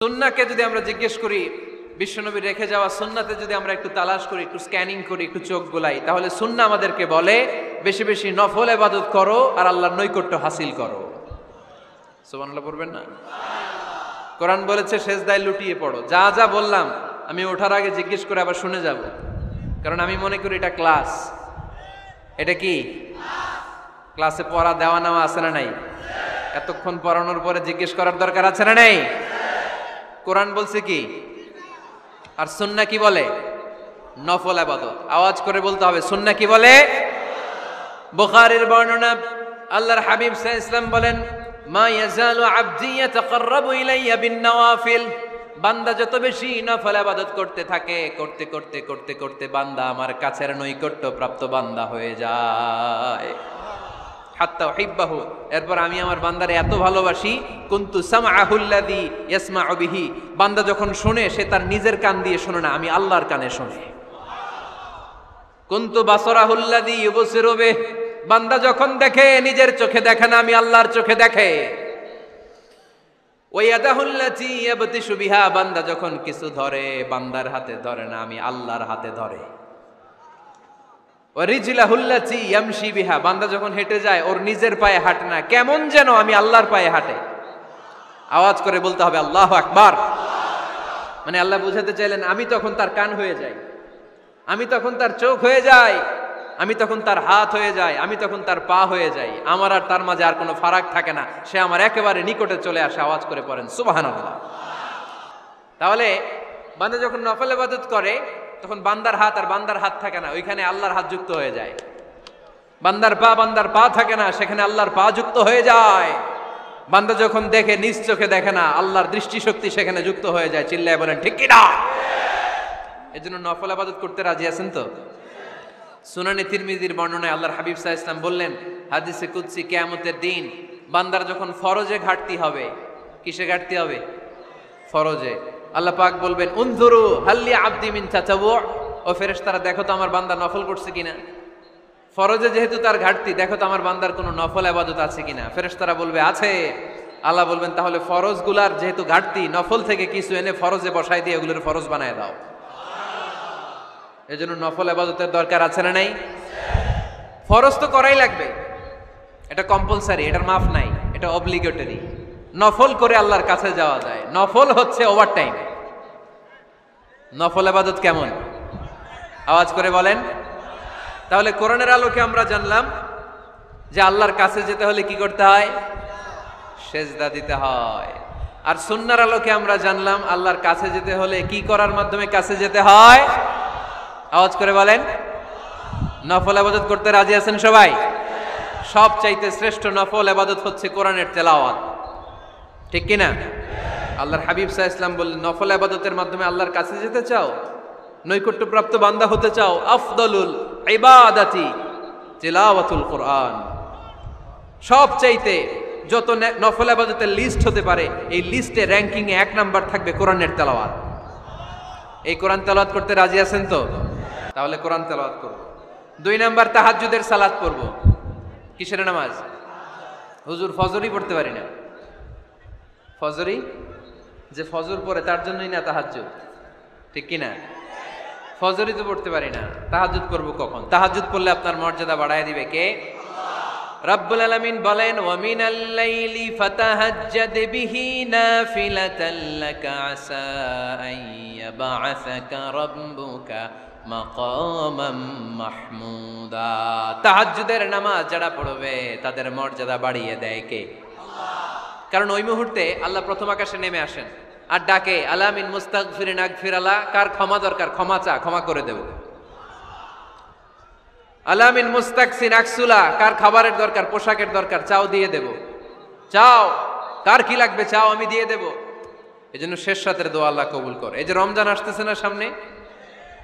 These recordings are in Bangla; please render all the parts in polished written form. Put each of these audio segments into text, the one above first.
সুন্নাহকে যদি আমরা জিজ্ঞেস করি, বিশ্বনবী রেখে যাওয়া সুন্নাতে যদি আমরা একটু তালাশ করি, একটু স্ক্যানিং করি, একটু চোখ গোলাই, তাহলে সুন্নাহ আমাদেরকে বলে বেশি বেশি নফল ইবাদত করো আর আল্লাহর নৈকট্য হাসিল করো। সুবহানাল্লাহ পড়বেন না? কোরআন বলেছে সেজদায় লুটিয়ে পড়ো। যা যা বললাম আমি ওঠার আগে জিজ্ঞেস করে আবার শুনে যাব, কারণ আমি মনে করি এটা ক্লাস। এটা কি ক্লাসে পড়া দেওয়া নেওয়া আছে না নাই? এতক্ষণ পড়ানোর পরে জিজ্ঞেস করার দরকার আছে না নাই? কোরআন বলছে কি আর সুন্নাহ কি বলে? নফল ইবাদত। আওয়াজ করে বলতে হবে, সুন্নাহ কি বলে? বুখারীর বর্ণনা, আল্লাহর হাবিব সাল্লাল্লাহু আলাইহি ওয়াসাল্লাম বলেন, মা ইয়াজালু আবদি ইয়াতাকাররাবু ইলাইয়া বিন নওয়াফিল। বান্দা যত বেশি নফল ইবাদত করতে থাকে, করতে করতে করতে করতে বান্দা আমার কাছের নৈকট্য প্রাপ্ত বান্দা হয়ে যায়। হাত্তা উহিব্বাহু, এরপর আমি আমার বান্দারে এত ভালোবাসি, কুনতু সামআহুল্লাযী ইয়াসমাউ বিহি। বান্দা যখন শুনে সে তার নিজের কান দিয়ে শুনে না, আমি আল্লাহর কানে শুনে। কুনতু বাসারাহুল্লাযী ইউবসিরু বিহি। বান্দা যখন দেখে নিজের চোখে দেখে না, আমি আল্লাহর চোখে দেখে। ওয়ায়াদাহুল্লাতী ইয়াবতিশু বিহা। বান্দা যখন কিছু ধরে বান্দার হাতে ধরে না, আমি আল্লাহর হাতে ধরে। ওয়ারিজলাহুল্লাতী ইয়ামশি বিহা। বান্দা যখন হেঁটে যায় ওর নিজের পায়ে হাঁটে না, কেমন যেন আমি আল্লাহর পায়ে হাঁটে। আওয়াজ করে বলতে হবে আল্লাহু আকবার। মানে আল্লাহ বুঝাতে চাইলেন আমি তখন তার কান হয়ে যাই, আমি তখন তার চোখ হয়ে যাই, আমি তখন তার হাত হয়ে যাই, আমি তখন তার পা হয়ে যাই। আমার আর তার মাঝে আর কোনো ফারাক থাকে না, সে আমার একেবারে নিকটে চলে আসে। আওয়াজ করে পড়েন সুবহানাল্লাহ। তাহলে বান্দা যখন নফল ইবাদত করে তখন বান্দার হাত আর বান্দার হাত থাকে না, ওইখানে আল্লাহর হাত যুক্ত হয়ে যায়। বান্দার পা থাকে না, সেখানে আল্লাহর পা যুক্ত হয়ে যায়। বান্দা যখন দেখে নিজ চোখে দেখে না, আল্লাহর দৃষ্টিশক্তি সেখানে যুক্ত হয়ে যায়। চিল্লায় বলেন ঠিক কি না? এজন্য নফল ইবাদত করতে রাজি আছেন তো? সুনানে তিরমিজির বর্ণনায় আল্লাহর হাবিব সাল্লাল্লাহু আলাইহি ওয়াসাল্লাম বললেন, হাদিসে কুদসি, কিয়ামতের দিন বান্দার যখন ফরজে ঘাটতি হবে, কিসে ঘাটতি হবে? ফরজে। আল্লাহ পাক বলবেন, উনজুরু হাল্লি আবদি মিন তাতাওয়ু। ও ফেরেশতারা দেখো তো আমার বান্দা নফল করছে কিনা। ফরজে যেহেতু তার ঘাটতি, দেখো তো আমার বান্দার কোনো নফল ইবাদত আছে কিনা। ফেরেশতারা বলবে আছে। আল্লাহ বলবেন তাহলে ফরজগুলার যেহেতু ঘাটতি, নফল থেকে কিছু এনে ফরজে বসাই দিয়ে ওগুলোর ফরজ বানায় দাও। এজন্য নফল ইবাদতের দরকার আছে না নাই? ফরজ তো করাই লাগবে, এটা কম্পালসারি, এটার মাফ নাই, এটা অব্লিগেটরি। নফল করে আল্লাহর কাছে যাওয়া যায়। নফল হচ্ছে ওভারটাইম। নফল ইবাদত কেমন? আওয়াজ করে বলেন। তাহলে কোরআনের আলোকে আমরা জানলাম যে আল্লাহর কাছে যেতে হলে কি করতে হয়? সেজদা দিতে হয়। আর সুন্নাহর আলোকে আমরা জানলাম আল্লাহর কাছে যেতে হলে কি করার মাধ্যমে কাছে যেতে হয়? আওয়াজ করে বলেন। নফল ইবাদত করতে রাজি আছেন সবাই? সবচাইতে শ্রেষ্ঠ নফল ইবাদত হচ্ছে কোরআনের তেলাওয়াত, ঠিক কি না? আল্লাহর হাবিব সাল্লাল্লাহু আলাইহি ওয়াসাল্লাম বললেন, নফল ইবাদতের মাধ্যমে আল্লাহর কাছে যেতে চাও, নৈকট্যপ্রাপ্ত বান্দা হতে চাও, আফদলুল ইবাদাতি তিলাওয়াতুল কোরআন। সবচাইতে যত নফল ইবাদতের লিস্ট হতে পারে, এই লিস্টে র্যাঙ্কিং এ 1 নাম্বার থাকবে কোরআনের তেলাওয়াত। এই কোরআন তেলাওয়াত করতে রাজি আছেন তো? তাহলে কোরআন তেলাওয়াত করব। 2 নাম্বার তাহাজ্জুদের সালাত পড়ব। কিসের নামাজ? হুজুর ফজরই পড়তে পারি না। ফজরই যে ফজর পড়ে তার জন্যই না তাহাজ্জুদ, ঠিক কি না? ফজরই তো পড়তে পারি না, তাহাজ্জুদ করব কখন? তাহাজ্জুদ পড়লে আপনার মর্যাদা বাড়ায় দিবে কে? রব্বুল আলামিন বলেন, ওয়া মিনাল লাইলি ফাতাহাজ্জাদ বিহি নাফিলাতাল লাকা আসা আইয়াবা'সাকা রাব্বুকা মাকামাম মাহমুদা। তাহাজ্জুদের নামাজ যারা পড়বে তাদের মর্যাদা বাড়িয়ে দেয় কে? আল্লাহ। কারণ ওই মুহূর্তে আল্লাহ প্রথম আকাশে নেমে আসেন আর ডাকে, আলা মিন মুস্তাগফিরিন আগফিরালা। কার ক্ষমা দরকার? ক্ষমা চা, ক্ষমা করে দেব। আলা মিন মুস্তাকসিন আকসুলা। কার খাবারের দরকার, পোশাকের দরকার, চাও দিয়ে দেব। চাও, কার কি লাগবে চাও, আমি দিয়ে দেব। এজন্য শেষ রাতের দোয়া আল্লাহ কবুল করে। এই যে রমজান আসতেছে না সামনে,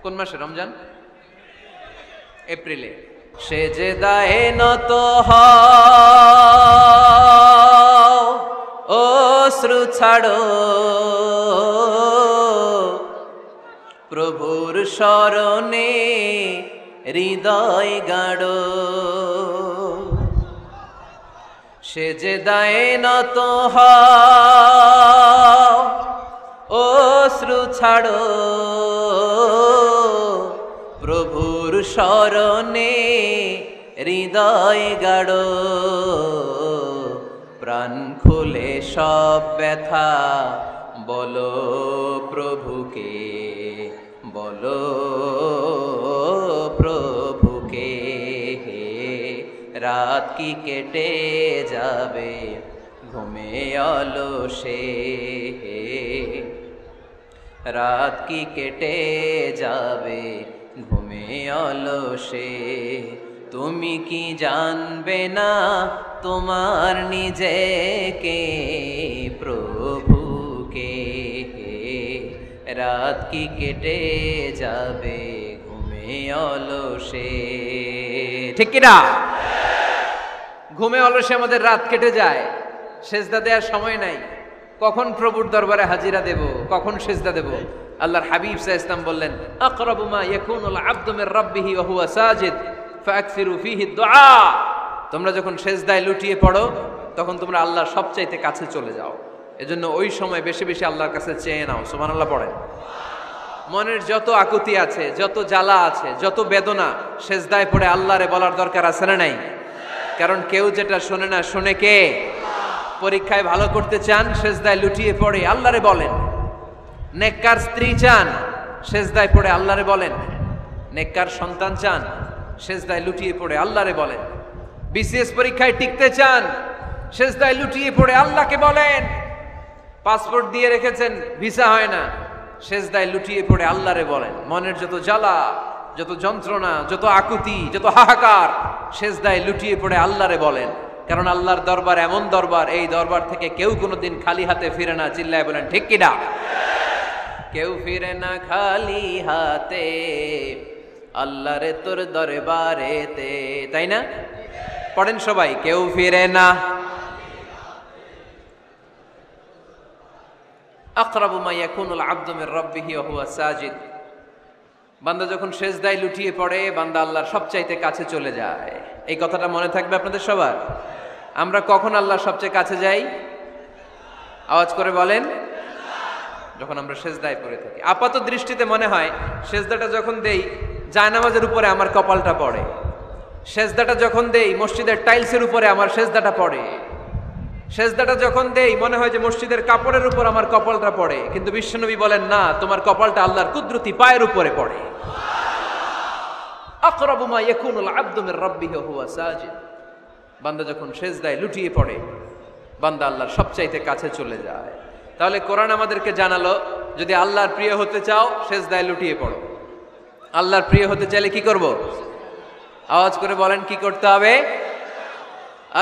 কোন মাসে রমজান? এপ্রিলে। সেজদায়ে নত হও, অশ্রু ছাড়ো, প্রভুর শরণে হৃদয় গাড়ো। সেজদায়ে নত হও, অশ্রু ছাড়ো, প্রভুর শরণে হৃদয় গাড়ো, প্রাণ খুলে সব ব্যথা বলো প্রভুকে, বলো প্রভুকে। রাত কি কেটে যাবে ঘুমে অলসে, রাত কি কেটে যাবে ঘুমে অলসে। তুমি কি জানবে না তোমার নিজেকে প্রভুকে, রাত কি কেটে যাবে ঘুমে অলসে। ঠিক কিনা? ঘুমে অলসে আমাদের রাত কেটে যায়, সেজদা দেওয়ার সময় নাই। কখন প্রভুর দরবারে হাজিরা দেব, কখন সেজদা দেব? আল্লাহর হাবিব সাল্লাল্লাহু আলাইহি ওয়াসাল্লাম বললেন, আকরাবু মা ইয়াকুনুল আবদু মির রাব্বিহি ওয়া হুয়া সাজিদ ফাকসিরু ফীহি দুআ। তোমরা যখন সেজদায় লুটিয়ে পড়ো তখন তোমরা আল্লাহর সবচাইতে কাছে চলে যাও। এজন্য ওই সময় বেশি বেশি আল্লাহর কাছে চেয়ে নাও। সুবহানাল্লাহ পড়েন। মনের যত আকুতি আছে, যত জ্বালা আছে, যত বেদনা, সেজদায় পড়ে আল্লাহরে বলার দরকার আছে না নাই? কারণ কেউ যেটা শোনে না, শোনে কে? পরীক্ষায় ভালো করতে চান, সেজদায় লুটিয়ে পড়ে আল্লাহরে বলেন। নেককার স্ত্রী চান, সেজদায় পড়ে আল্লাহরে বলেন। নেককার সন্তান চান, সেজদায় লুটিয়ে পড়ে আল্লাহরে বলেন। বিসিএস পরীক্ষায় টিকতে চান, সেজদায় লুটিয়ে পড়ে আল্লাহকে বলেন। পাসপোর্ট দিয়ে রেখেছেন, ভিসা হয় না, সেজদায় লুটিয়ে পড়ে আল্লাহরে বলেন। মনের যত জ্বালা, যত যন্ত্রণা, যত আকুতি, যত হাহাকার, সেজদায় লুটিয়ে পড়ে আল্লাহরে বলেন। কারণ আল্লাহর দরবার এমন দরবার, এই দরবার থেকে কেউ কোনোদিন খালি হাতে ফিরে না। চিল্লায় বলেন ঠিক কিনা? কেউ ফিরে না খালি হাতে আল্লাহরে তোর দরবারেতে, তাই না? পড়েন সবাই, কেউ ফিরে না। আকরাবু মা ইয়াকুনুল আবদু মির রাব্বিহি ওয়া হুয়া সাজিদ। বান্দা যখন সেজদায় লুটিয়ে পড়ে, বান্দা আল্লাহর সবচাইতে কাছে চলে যায়। এই কথাটা মনে থাকবে আপনাদের সবার। আমরা কখন আল্লাহর সবচেয়ে কাছে যাই? আওয়াজ করে বলেন। যখন আমরা সেজদায় পড়ে থাকি। আপাত দৃষ্টিতে মনে হয় সেজদাটা যখন দেই জায়নামাজের উপরে আমার কপালটা পড়ে, সেজদাটা যখন দেই মসজিদের টাইলসের উপরে আমার সেজদাটা পড়ে, সেজদাটা যখন দেই মনে হয় যে মসজিদের কাপড়ের উপর আমার কপালটা পড়ে। কিন্তু বিশ্বনবী বলেন না, তোমার কপালটা আল্লাহর কুদরতি পায়ের উপরে পড়ে। আকরাবু মা ইয়াকুনুল আবদু মির রাব্বিহি ওয়া হুয়া সাজিদ। বান্দা যখন সেজদায় লুটিয়ে পড়ে, বান্দা আল্লাহর সবচাইতে কাছে চলে যায়। তাহলে কোরআন আমাদেরকে জানালো, যদি আল্লাহর প্রিয় হতে চাও সেজদায় লুটিয়ে পড়ো। আল্লাহর প্রিয় হতে চাইলে কি করব? আওয়াজ করে বলেন কি করতে হবে?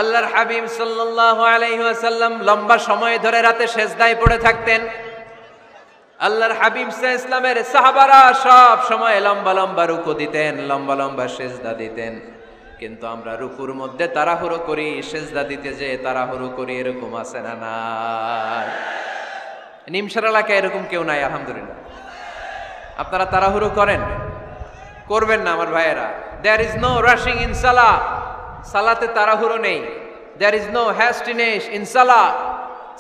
আল্লাহর হাবিব সাল্লাল্লাহু আলাইহি ওয়াসাল্লাম লম্বা সময় ধরে রাতে সেজদায় পড়ে থাকতেন। আল্লাহর হাবিব সাল্লাল্লাহু আলাইহি ওয়াসাল্লামের সাহাবারা সব সময় লম্বা লম্বা রুকু দিতেন, লম্বা লম্বা সেজদা দিতেন। কিন্তু আমরা রুকুর মধ্যে তাড়াহুড়ো করি, সেজদা দিতে যে তাড়াহুড়ো করি, এরকম আছে না নাই? নিমসার এলাকায় এরকম কেউ নাই আলহামদুলিল্লাহ। আপনারা তাড়াহুড়ো করেন? করবেন না আমার ভাইয়েরা। There is no rushing in সালাহ। সালাতে তাড়াহুড়ো নেই। There is no hastiness in সালাহ।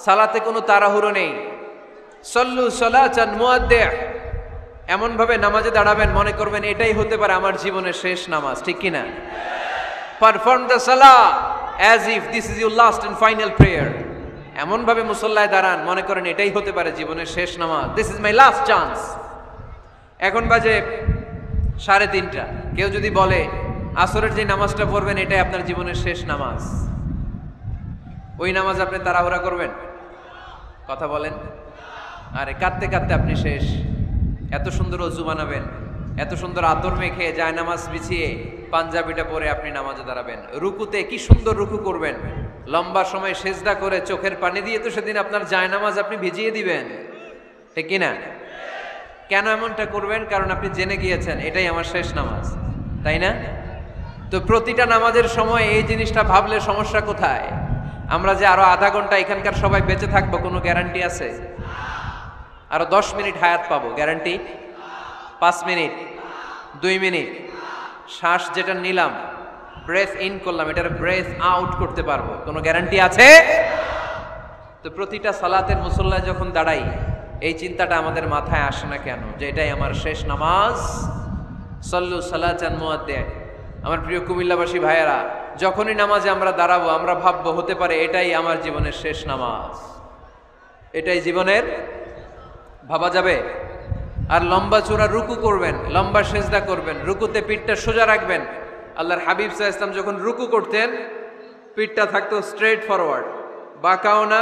সালাতে কোনো তাড়াহুড়ো নেই। সল্লু সলাতান মুআদ্দিহ। এমন ভাবে নামাজে দাঁড়াবেন মনে করবেন এটাই হতে পারে আমার জীবনের শেষ নামাজ, ঠিক কিনা? পারফর্ম দ্য সালাহ as if this is your last and final prayer. এমন ভাবে মুসল্লায় দাঁড়ান মনে করেন এটাই হতে পারে জীবনের শেষ নামাজ। This is my last chance. এখন বাজে 3:30। কেউ যদি বলে আসরের যে নামাজটা পড়বেন এটাই আপনার জীবনের শেষ নামাজ, ওই নামাজ আপনি তাড়াহুড়া করবেন? কথা বলেন। আরে কাঁদতে কাঁদতে আপনি শেষ। এত সুন্দর ওযু বানাবেন, এত সুন্দর আতর মেখে জায়নামাজ বিছিয়ে পাঞ্জাবিটা পরে আপনি নামাজে দাঁড়াবেন। রুকুতে কি সুন্দর রুকু করবেন, লম্বা সময় সেজদা করে চোখের পানি দিয়ে তো সেদিন আপনার জায়নামাজ আপনি ভিজিয়ে দিবেন, ঠিক কিনা? কেন এমনটা করবেন? কারণ আপনি জেনে গিয়েছেন এটাই আমার শেষ নামাজ, তাই না? তো প্রতিটা নামাজের সময় এই জিনিসটা ভাবলে সমস্যা কোথায়? আমরা যে আরো আধা ঘন্টা এখানকার সবাই বেঁচে থাকবো কোনো গ্যারান্টি আছে? আরো 10 মিনিট হায়াত পাবো, গ্যারান্টি? 5 মিনিট, 2 মিনিট, শ্বাস যেটা নিলাম, ব্রেথ ইন করলাম, এটার ব্রেথ আউট করতে পারবো, কোনো গ্যারান্টি আছে? তো প্রতিটা সালাতের মুসল্লায় যখন দাঁড়াই এই চিন্তাটা আমাদের মাথায় আসে না কেন যে এটাই আমার শেষ নামাজ? সল্লু সালাতান মুআদ্দিন। আমার প্রিয় কুমিল্লাবাসী ভাইয়েরা, যখনই নামাজে আমরা দাঁড়াবো আমরা ভাববো হতে পারে এটাই আমার জীবনের শেষ নামাজ, এটাই জীবনের, ভাবা যাবে? আর লম্বা চূড়া রুকু করবেন, লম্বা সেজদা করবেন, রুকুতে পিঠটা সোজা রাখবেন। আল্লাহর হাবিব সাল্লাল্লাহু আলাইহি ওয়াসাল্লাম যখন রুকু করতেন পিঠটা থাকতো স্ট্রেট ফরওয়ার্ড, বাঁকাও না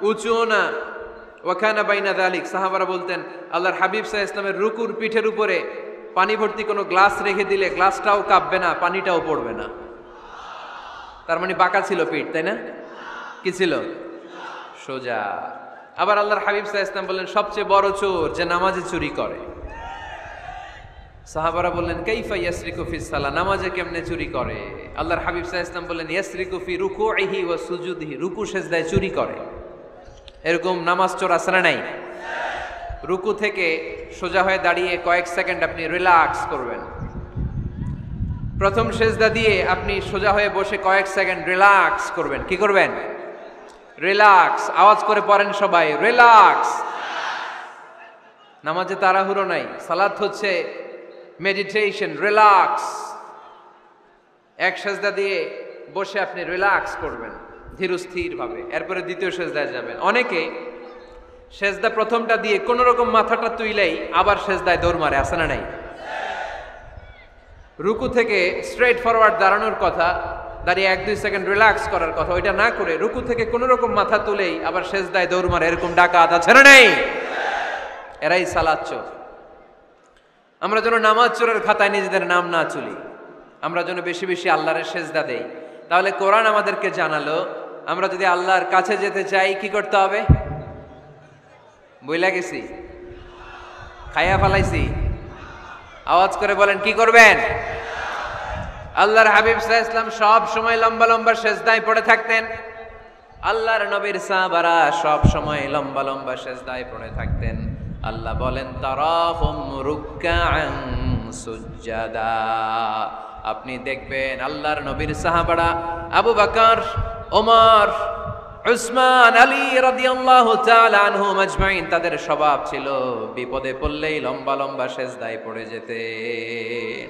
উঁচুও না। ওয়াকানা বাইনা যালিক। সাহাবারা বলতেন আল্লাহর হাবিব সাল্লাল্লাহু আলাইহি ওয়াসাল্লামের রুকুর পিঠের উপরে পানি ভর্তি কোনো গ্লাস রেখে দিলে গ্লাসটাও কাঁপবে না, পানিটাও পড়বে না। তার মানে বাঁকা ছিল পিঠ, তাই না? কি ছিল? সোজা। আবার আল্লাহর হাবিব সাল্লাল্লাহু আলাইহি ওয়াসাল্লাম বললেন সবচেয়ে বড় চোর যে নামাজে চুরি করে। সাহাবারা বললেন কাইফা ইয়াসরিকু ফিস সালাহ, নামাজে কেমনে চুরি করে? আল্লাহর হাবিব সাল্লাল্লাহু আলাইহি ওয়াসাল্লাম বললেন ইয়াসরিকু ফি রুকুইহি ওয়া সুজুদিহি, রুকু সেজদায় চুরি করে। এরকম নামাজ চোর আছে না নাই? রুকু থেকে সোজা হয়ে দাঁড়িয়ে কয়েক সেকেন্ড আপনি রিল্যাক্স করবেন। প্রথম সেজদা দিয়ে আপনি সোজা হয়ে বসে কয়েক সেকেন্ড রিল্যাক্স করবেন। কি করবেন? রিল্যাক্স। আওয়াজ করে পড়েন সবাই, রিল্যাক্স। নামাজে তাড়াহুড়ো নাই, সালাত হচ্ছে মেডিটেশন, রিল্যাক্স। এক সেজদা দিয়ে বসে আপনি রিল্যাক্স করবেন ধীরস্থির ভাবে, এরপরে দ্বিতীয় সেজদায় যাবেন। অনেকে সেজদা প্রথমটা দিয়ে কোন রকম মাথাটা তুইলেই আবার সেজদায় দৌড় মারে, আছে না নাই? রুকু থেকে স্ট্রেট ফরওয়ার্ড দাঁড়ানোর কথা, দাঁড়িয়ে 1-2 সেকেন্ড রিল্যাক্স করার কথা, ওইটা না করে রুকু থেকে কোন রকম মাথা তুলেই আবার সেজদায় দৌড় মারে, এরকম ডাকাত আছে না নাই? এরাই সালাত চোর। আমরা যেন নামাজ চোরের খাতায় নিজেদের নাম না চুলি, আমরা যেন বেশি বেশি আল্লাহর সেজদা দেই। তাহলে কোরআন আমাদেরকে জানালো আমরা যদি আল্লাহর কাছে যেতে চাই কি করতে হবে? বইলা গেছি, খাইয়া ফেলাইছি? আওয়াজ করে বলেন কি করবেন? আল্লাহর হাবিব সাল্লাল্লাহু আলাইহি ওয়াসাল্লাম সব সময় লম্বা লম্বা সেজদায় পড়ে থাকতেন। আল্লাহর নবীর সাহাবারা সব সময় লম্বা লম্বা সেজদায় পড়ে থাকতেন। আল্লাহ বলেন তারাহুম রুকআন সুজদা। আপনি দেখবেন আল্লাহর নবীর সাহাবারা আবু বকর, ওমর, উসমান, আলী রাদিয়াল্লাহু তাআলা আনহুম আজমাইন, তাদের স্বভাব ছিল বিপদে পড়লেই লম্বা লম্বা সেজদায় পড়ে যেতেন।